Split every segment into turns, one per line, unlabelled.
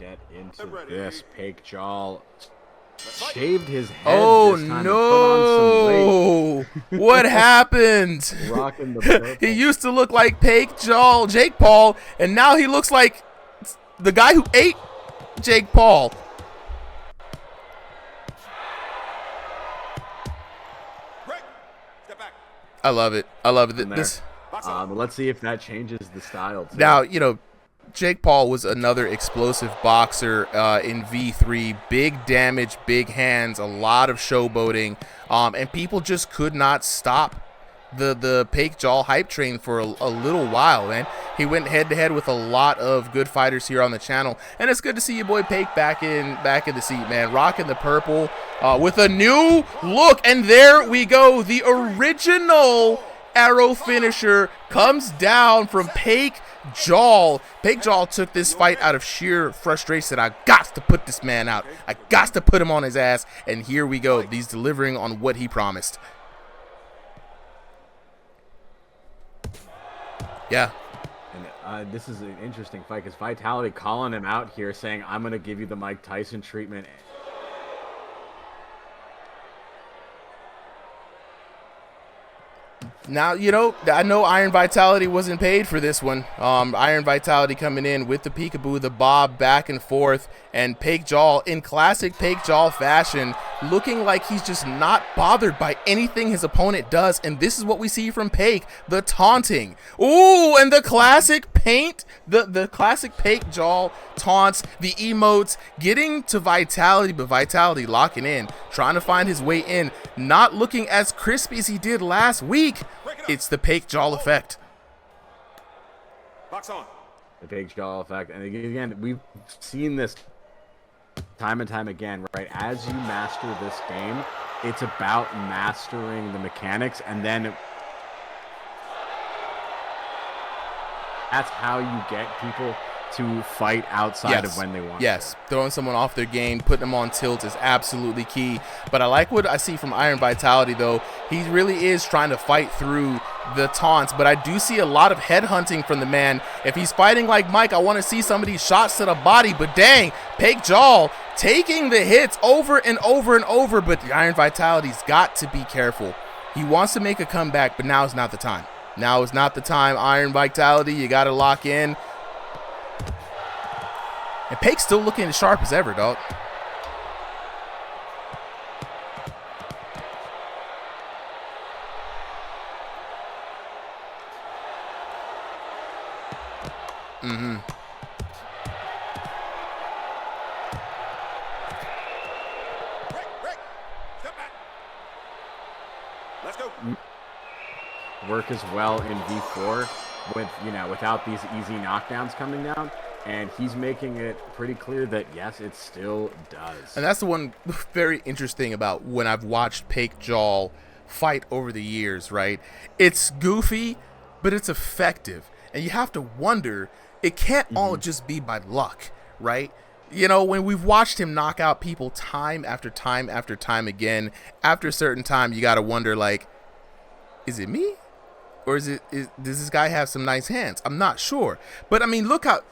get into this. Pake Jaul shaved his head.
Oh
this time
no! What happened?
Rocking the purple.
He used to look like Pake Jaul, Jake Paul, and now he looks like the guy who ate Jake Paul. I love it. I love it.
Let's see if that changes the style too.
Now, you know, Jake Paul was another explosive boxer in V3. Big damage, big hands, a lot of showboating, and people just could not stop the Pake Jaul hype train for a little while, man. He went head-to-head with a lot of good fighters here on the channel, and it's good to see your boy Pake back in the seat, man. Rocking the purple with a new look, and there we go. The original arrow finisher comes down from Pake Jaul. Pake Jaul took this fight out of sheer frustration. I got to put this man out. I got to put him on his ass, and here we go. He's delivering on what he promised. Yeah.
And this is an interesting fight because Vitality calling him out here, saying, I'm going to give you the Mike Tyson treatment.
Now, you know, I know Iron Vitality wasn't paid for this one. Iron Vitality coming in with the peekaboo, the bob, back and forth, and Pake Jaul, in classic Pake Jaul fashion, looking like he's just not bothered by anything his opponent does. And this is what we see from Pake, the taunting. Ooh, and the classic paint, the classic Pake Jaul taunts, the emotes, getting to Vitality, but Vitality locking in, trying to find his way in, not looking as crispy as he did last week. It's the Pake Jaul effect.
Box on. The Pake Jaul effect. And again, we've seen this time and time again, right? As you master this game, it's about mastering the mechanics, and then that's how you get people to fight outside of when they want to.
Throwing someone off their game, putting them on tilt is absolutely key. But I like what I see from Iron Vitality, though. He really is trying to fight through the taunts, but I do see a lot of head hunting from the man. If he's fighting like Mike, I want to see some of these shots to the body, but dang, Pake Jaul taking the hits over and over and over, but the Iron Vitality's got to be careful. He wants to make a comeback, but now is not the time. Now is not the time. Iron Vitality, you got to lock in. And Pake's still looking as sharp as ever, dog.
Let's go. Work as well in V4 with, you know, without these easy knockdowns coming down. And he's making it pretty clear that, yes, it still does.
And that's the one very interesting about when I've watched Pake Jaul fight over the years, right? It's goofy, but it's effective. And you have to wonder, it can't all just be by luck, right? You know, when we've watched him knock out people time after time after time again, after a certain time, you got to wonder, like, is it me? Or does this guy have some nice hands? I'm not sure. But, I mean, look at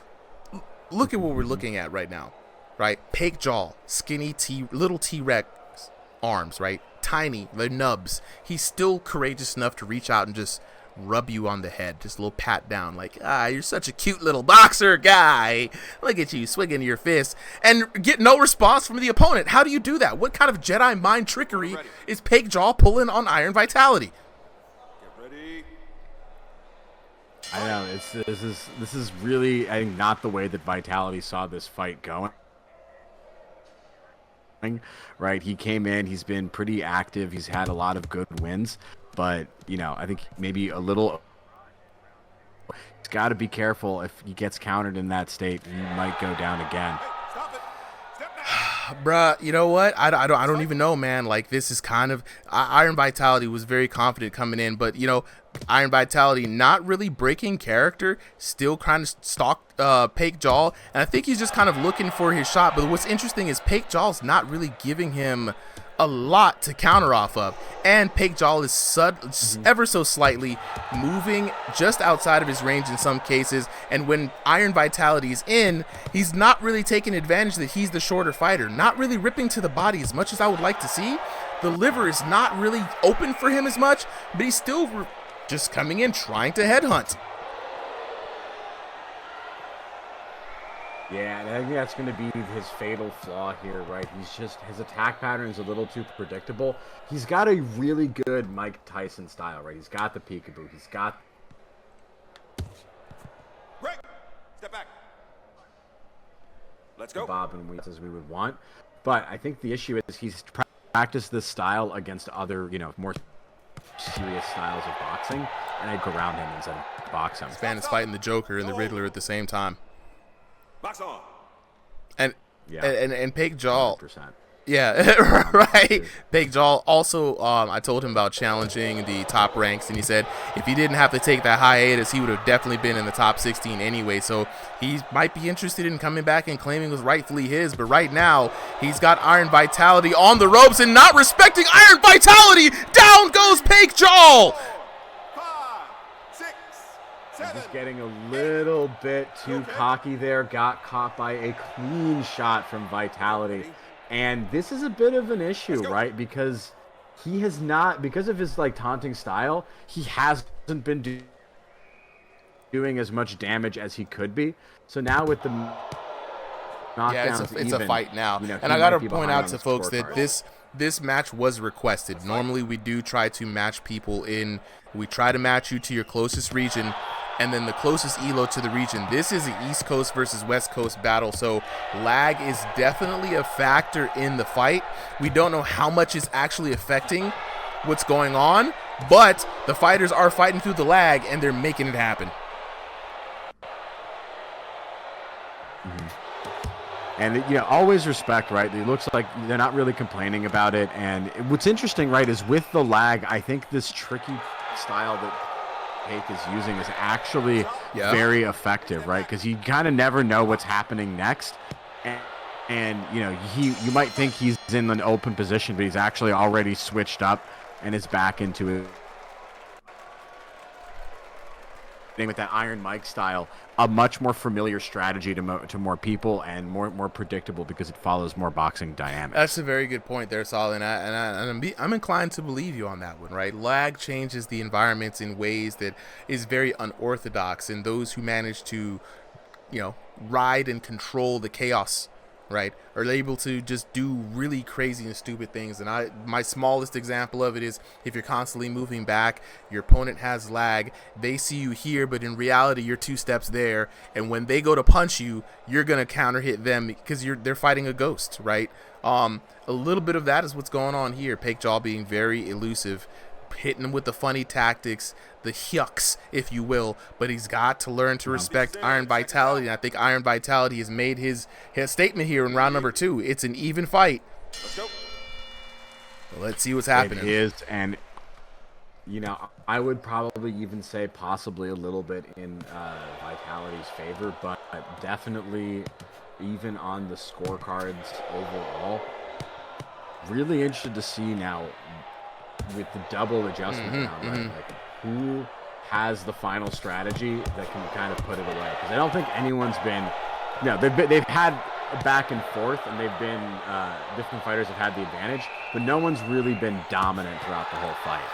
what we're looking at right now, right? Pake Jaul, skinny little T-Rex arms, right? Tiny, they're nubs. He's still courageous enough to reach out and just rub you on the head, just a little pat down, like, you're such a cute little boxer guy. Look at you swinging your fist, and get no response from the opponent. How do you do that? What kind of Jedi mind trickery is Pake Jaul pulling on Iron Vitality?
I know this is really, I think, not the way that Vitality saw this fight going. Right, he came in, he's been pretty active, he's had a lot of good wins, but you know, I think maybe a little. He's got to be careful. If he gets countered in that state, he might go down again.
Bruh, you know what? I don't even know, man. Like, this is kind of Iron Vitality was very confident coming in, but you know, Iron Vitality not really breaking character, still kind of stalked Pake Jaul, and I think he's just kind of looking for his shot. But what's interesting is Pake Jaul's not really giving him a lot to counter off of. And Pake Jaul is ever so slightly moving just outside of his range in some cases. And when Iron Vitality is in, he's not really taking advantage that he's the shorter fighter, not really ripping to the body as much as I would like to see. The liver is not really open for him as much, but he's still just coming in trying to headhunt.
Yeah, and I think that's going to be his fatal flaw here, right? His attack pattern is a little too predictable. He's got a really good Mike Tyson style, right? He's got the peekaboo. He's got...
Break! Step back. Let's go.
Bob and weeds as we would want. But I think the issue is he's practiced this style against other, more serious styles of boxing, and I'd go around him instead of box him.
This man is fighting the Joker and the Riddler at the same time.
Box on.
And Pake Jaul.
100%.
Yeah, right. Pake Jaul also, I told him about challenging the top ranks, and he said if he didn't have to take that hiatus, he would have definitely been in the top 16 anyway. So he might be interested in coming back and claiming it was rightfully his. But right now, he's got Iron Vitality on the ropes and not respecting Iron Vitality. Down goes Pake Jaul.
5, 6, 7.
He's getting a little bit too cocky there. Got caught by a clean shot from Vitality. And this is a bit of an issue, right? Because he has not, because of his taunting style, he hasn't been doing as much damage as he could be. So now with the knockdowns,
it's a fight now. And I gotta point out to folks that this match was requested. Normally we do try to match people in. We try to match you to your closest region, and then the closest elo to the region. This is an East Coast versus West Coast battle, so lag is definitely a factor in the fight. We don't know how much is actually affecting what's going on, but the fighters are fighting through the lag, and they're making it happen.
And, always respect, right? It looks like they're not really complaining about it. And what's interesting, right, is with the lag, I think this tricky style that Pake is using is actually very effective, right? Because you kind of never know what's happening next. And you might think he's in an open position, but he's actually already switched up and is back into it. With that Iron Mike style, a much more familiar strategy to more people and more predictable because it follows more boxing dynamics.
That's a very good point there, Sol, and I'm inclined to believe you on that one, right? Lag changes the environments in ways that is very unorthodox, and those who manage to, ride and control the chaos, right, are able to just do really crazy and stupid things. And my smallest example of it is if you're constantly moving back, your opponent has lag, they see you here, but in reality you're 2 steps there, and when they go to punch you, you're gonna counter hit them because they're fighting a ghost, right? A little bit of that is what's going on here. Pake Jaul being very elusive, hitting him with the funny tactics, the hyuks, if you will, but he's got to learn to respect Iron Vitality, and I think Iron Vitality has made his statement here in round number 2. It's an even fight.
Let's go.
Let's see what's happening.
It is, and I would probably even say possibly a little bit in Vitality's favor, but definitely even on the scorecards overall. Really interested to see now with the double adjustment round, right? Like, who has the final strategy that can kind of put it away? Because I don't think anyone's been, they've had a back and forth, and they've been different fighters have had the advantage, but no one's really been dominant throughout the whole fight.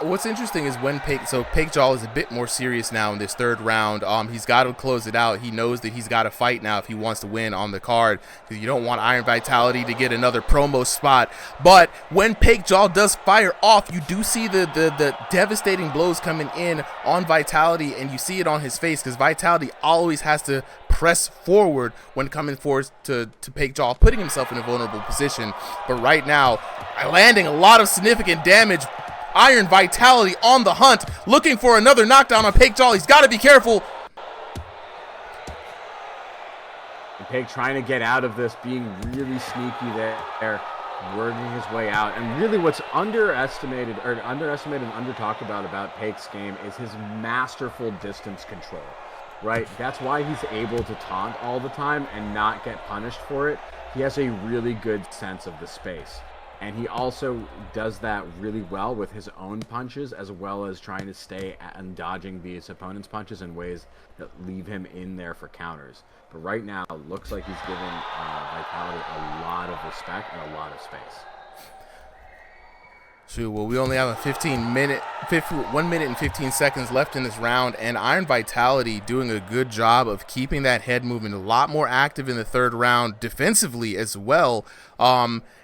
What's interesting is when Pake Jaul is a bit more serious now in this 3rd round. He's got to close it out. He knows that he's got to fight now if he wants to win on the card, because you don't want Iron Vitality to get another promo spot. But when Pake Jaul does fire off, you do see the devastating blows coming in on Vitality, and you see it on his face, because Vitality always has to press forward when coming forward to Pake Jaul, putting himself in a vulnerable position. But right now, landing a lot of significant damage. Iron Vitality on the hunt, looking for another knockdown on Pake Jaul. He's got to be careful.
And Pake trying to get out of this, being really sneaky there, working his way out. And really what's underestimated and under-talked about Pake's game is his masterful distance control, right? That's why he's able to taunt all the time and not get punished for it. He has a really good sense of the space. And he also does that really well with his own punches, as well as trying to stay and dodging his opponent's punches in ways that leave him in there for counters. But right now, it looks like he's giving Vitality a lot of respect and a lot of space.
Shoot, well, we only have a 1 minute and 15 seconds left in this round, and Iron Vitality doing a good job of keeping that head movement a lot more active in the third round, defensively as well.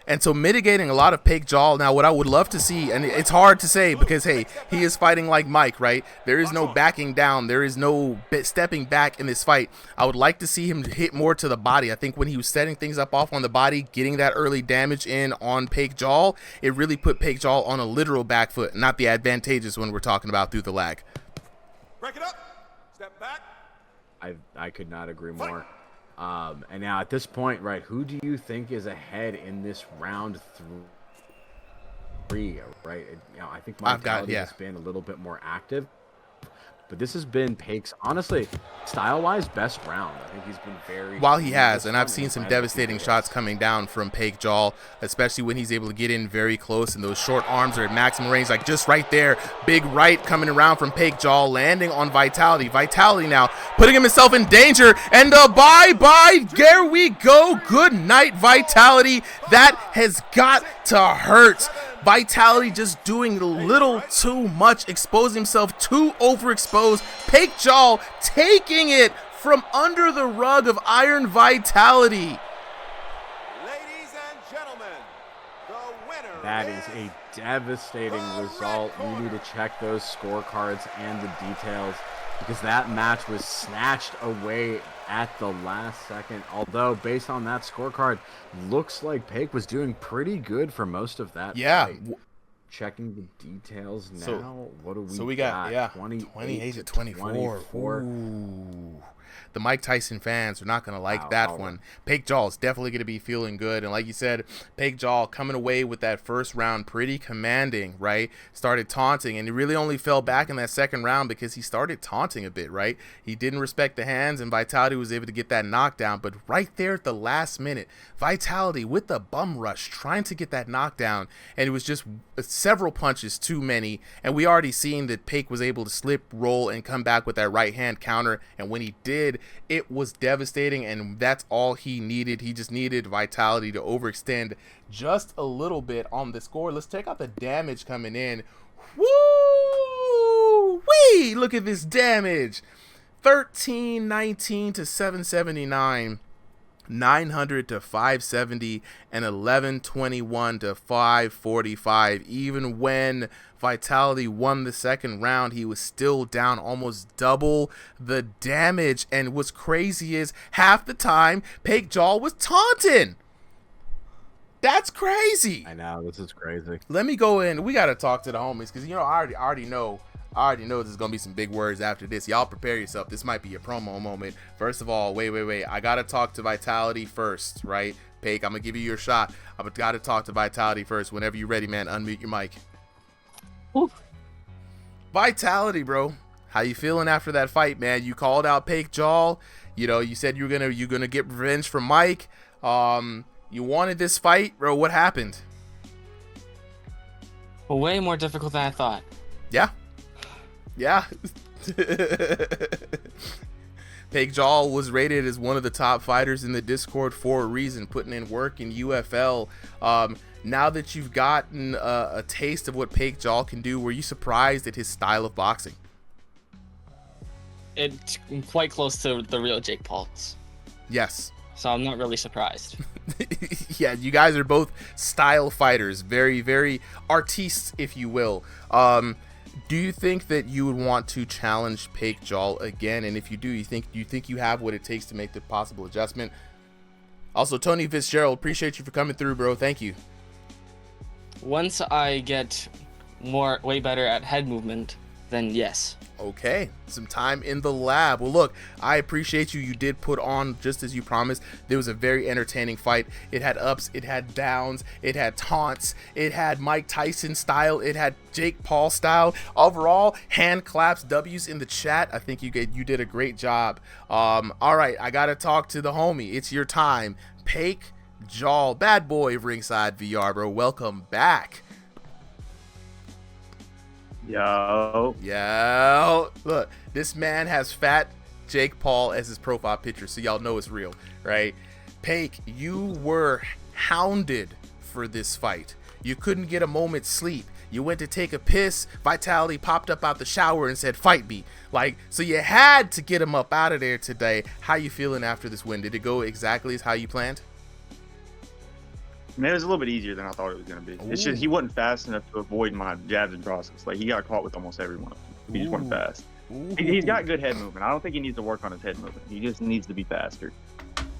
And so mitigating a lot of Pake Jaul. Now, what I would love to see, and it's hard to say because, hey, he is fighting like Mike, right? There is no backing down. There is no stepping back in this fight. I would like to see him hit more to the body. I think when he was setting things up off on the body, getting that early damage in on Pake Jaul, it really put Pake Jaul on a literal back foot, not the advantageous one we're talking about through the lag.
Break it up. Step back.
I could not agree more. And now at this point, right, who do you think is ahead in this round 3? Right, I think Vitality has been a little bit more active, but this has been Pake's, honestly, style-wise, best round. I think he's been very...
While he has, and I've seen some devastating shots coming down from Pake Jaul, especially when he's able to get in very close, and those short arms are at maximum range, like just right there. Big right coming around from Pake Jaul, landing on Vitality. Vitality now putting himself in danger, and bye-bye, there we go. Good night, Vitality. That has got to hurt. Vitality just doing a little too much, exposing himself too overexposed. Pake Jaul taking it from under the rug of Iron Vitality.
Ladies and gentlemen, the winner
That is a devastating result. You need to check those scorecards and the details, because that match was snatched away at the last second. Although, based on that scorecard, looks like Pake was doing pretty good for most of that fight. Checking the details now. What do we
So we got
28
to 24. Ooh. The Mike Tyson fans are not going to like that one. Pake Jaul is definitely going to be feeling good. And like you said, Pake Jaul coming away with that first round pretty commanding, right? Started taunting, and he really only fell back in that second round because he started taunting a bit, right? He didn't respect the hands, and Vitality was able to get that knockdown. But right there at the last minute, Vitality with the bum rush trying to get that knockdown, and it was just several punches too many. And we already seen that Pake was able to slip, roll, and come back with that right hand counter. And when he did, it was devastating, and that's all he needed. He just needed Vitality to overextend just a little bit on the score. Let's check out the damage coming in. Woo-wee! Look at this damage. 1319 to 779. 900 to 570 and 1121 to 545. Even when Vitality won the second round, he was still down almost double the damage. And what's crazy is half the time Pake Jaul was taunting. That's crazy.
I know, this is crazy.
Let me go in. We got to talk to the homies because, I already know there's going to be some big words after this. Y'all prepare yourself. This might be a promo moment. First of all, wait. I got to talk to Vitality first, right? Pake, I'm going to give you your shot. I've got to talk to Vitality first. Whenever you're ready, man, unmute your mic.
Ooh.
Vitality, bro. How you feeling after that fight, man? You called out Pake Jaul. You said you're gonna get revenge from Mike. You wanted this fight, bro. What happened?
Way more difficult than I thought.
Yeah. Pake Jaul was rated as one of the top fighters in the Discord for a reason, putting in work in UFL. Now that you've gotten a taste of what Pake Jaul can do, were you surprised at his style of boxing?
It's quite close to the real Jake Paul's.
Yes.
So I'm not really surprised.
Yeah, you guys are both style fighters, very, very artistes, if you will. Do you think that you would want to challenge Pake Jaul again? And if you do, you think you have what it takes to make the possible adjustment? Also, Tony Fitzgerald, appreciate you for coming through, bro. Thank you.
Once I get way better at head movement, then yes.
Okay, some time in the lab. Well, look, I appreciate you. You did put on, just as you promised. There was a very entertaining fight. It had ups, it had downs, it had taunts, it had Mike Tyson style, it had Jake Paul style. Overall, hand claps, W's in the chat. I think you did a great job. All right, I gotta talk to the homie. It's your time. Pake Jaul, bad boy of Ringside VR, bro. Welcome back.
Yo.
Look, this man has fat Jake Paul as his profile picture, so y'all know it's real, right? Pake, you were hounded for this fight. You couldn't get a moment's sleep. You went to take a piss. Vitality popped up out the shower and said, "Fight me." Like, so you had to get him up out of there today. How you feeling after this win? Did it go exactly as how you planned?
Man, it was a little bit easier than I thought it was going to be. It's just he wasn't fast enough to avoid my jabs and crosses. Like, he got caught with almost every one of them. He just wasn't fast. He's got good head movement. I don't think he needs to work on his head movement. He just needs to be faster.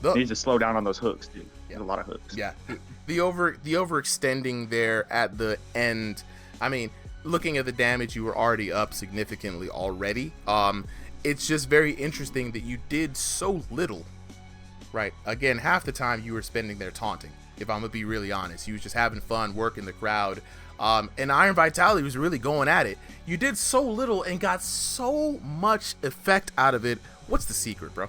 He needs to slow down on those hooks, dude. There's a lot of hooks.
Yeah. The overextending there at the end, I mean, looking at the damage, you were already up significantly already. It's just very interesting that you did so little, right? Again, half the time you were spending there taunting, if I'm gonna be really honest. You was just having fun, working the crowd. And Iron Vitality was really going at it. You did so little and got so much effect out of it. What's the secret, bro?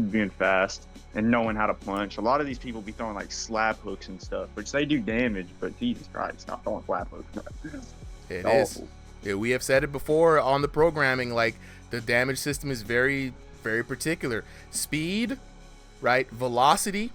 Being fast and knowing how to punch. A lot of these people be throwing like slap hooks and stuff, which they do damage, but Jesus Christ, stop throwing slap hooks.
It is. Yeah, we have said it before on the programming, like the damage system is very, very particular. Speed, right? Velocity,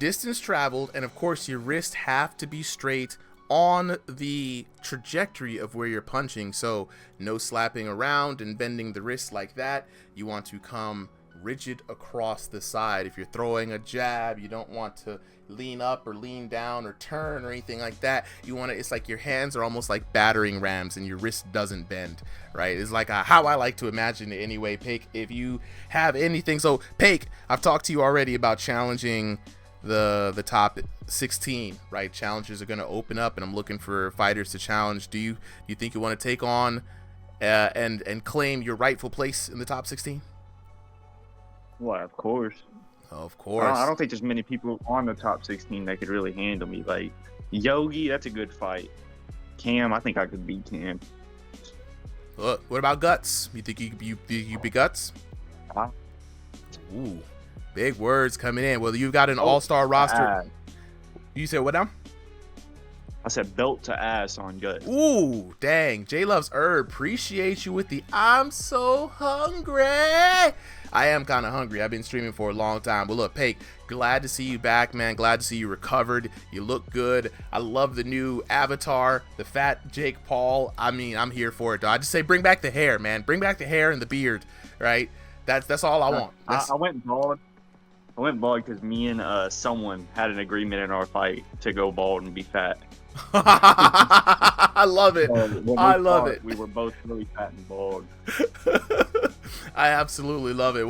distance traveled, and of course your wrists have to be straight on the trajectory of where you're punching. So no slapping around and bending the wrist like that. You want to come rigid across the side. If you're throwing a jab, you don't want to lean up or lean down or turn or anything like that. You want to, it's like your hands are almost like battering rams and your wrist doesn't bend, right? It's like how I like to imagine it anyway. Pake, if you have anything. So Pake, I've talked to you already about challenging the top 16, right? Challenges are going to open up and I'm looking for fighters to challenge. Do you think you want to take on and claim your rightful place in the top 16?
Well, of course.
Of course.
I don't think there's many people on the top 16 that could really handle me. Like Yogi, that's a good fight. Cam, I think I could beat Cam.
Look, what about Guts? You think you beat Guts? Ooh, big words coming in. Well, you've got an all-star roster. You said what now?
I said belt to ass on Guts.
Ooh, dang. J Loves Herb, appreciate you with the I'm so hungry. I am kind of hungry. I've been streaming for a long time. But look, Pake, glad to see you back, man. Glad to see you recovered. You look good. I love the new avatar, the fat Jake Paul. I mean, I'm here for it, though. I just say bring back the hair, man. Bring back the hair and the beard, right? That's all I want.
I went bald. I went bald because me and someone had an agreement in our fight to go bald and be fat.
I love it. I love it.
We were both really fat and bald.
I absolutely love it.